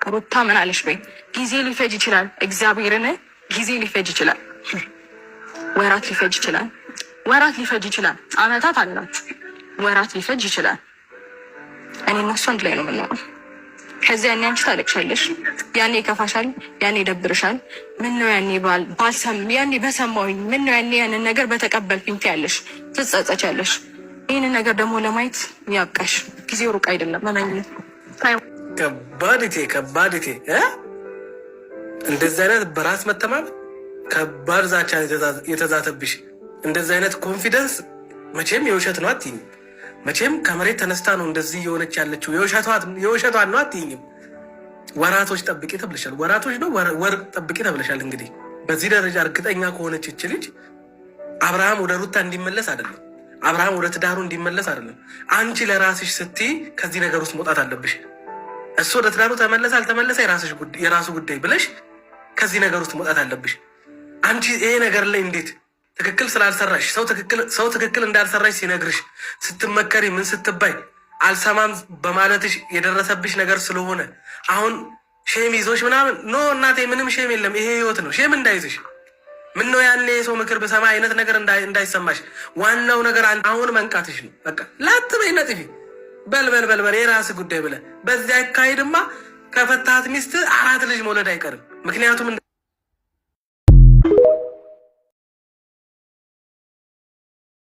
ሩታ ምን አለሽ በይ። ጊዜ ሊፈጅ ይችላል፣ እግዚአብሔርን ጊዜ ሊፈጅ ይችላል፣ ወራት ሊፈጅ ይችላል፣ ወራት ሊፈጅ ይችላል። አመታት አላችሁ፣ ወራት ሊፈጅ ይችላል። እኔ እና እሱ አንድ ላይ ነው የምናወራው። ከዚያ ያኔ አንቺ ታለቅሻለሽ፣ ያኔ ይከፋሻል፣ ያኔ ይደብርሻል። ምን ነው ያኔ ያኔ በሰማሁኝ ምን ነው ያኔ ያንን ነገር በተቀበልኩኝ ትያለሽ፣ ትጸጸቻለሽ። ይህንን ነገር ደግሞ ለማየት ያብቃሽ። ጊዜው ሩቅ አይደለም። መመኝ ከባድቴ እንደዚህ አይነት በራስ መተማመን ከባድ ዛቻ የተዛተብሽ እንደዚህ አይነት ኮንፊደንስ መቼም የውሸት ነው አትይኝም። መቼም ከመሬት ተነስታ ነው እንደዚህ የሆነች ያለችው። የውሸቷን ነው አትይኝም። ወራቶች ጠብቂ ተብለሻል። ወራቶች ነው ወር ጠብቂ ተብለሻል። እንግዲህ በዚህ ደረጃ እርግጠኛ ከሆነች ይች ልጅ አብርሃም ወደ ሩታ እንዲመለስ አይደለም፣ አብርሃም ወደ ትዳሩ እንዲመለስ አይደለም። አንቺ ለራስሽ ስትይ ከዚህ ነገር ውስጥ መውጣት አለብሽ። እሱ ወደ ትዳሩ ተመለሰ አልተመለሰ የራሱ ጉዳይ ብለሽ ከዚህ ነገር ውስጥ መውጣት አለብሽ። አንቺ ይሄ ነገር ላይ እንዴት ትክክል ስላልሰራሽ ሰው ትክክል እንዳልሰራሽ ሲነግርሽ ስትመከሪ ምን ስትባይ አልሰማም በማለትሽ የደረሰብሽ ነገር ስለሆነ አሁን ሼም ይዞሽ ምናምን ኖ እናቴ፣ ምንም ሼም የለም። ይሄ ህይወት ነው። ሼም እንዳይዝሽ። ምን ነው ያኔ የሰው ምክር በሰማ አይነት ነገር እንዳይሰማሽ። ዋናው ነገር አሁን መንቃትሽ ነው። በቃ ላትበይ ነጥፊ በልበል የራስ ጉዳይ ብለ በዚያ አካሄድማ ከፈታት ሚስት 4 ልጅ መውለድ አይቀርም። ምክንያቱም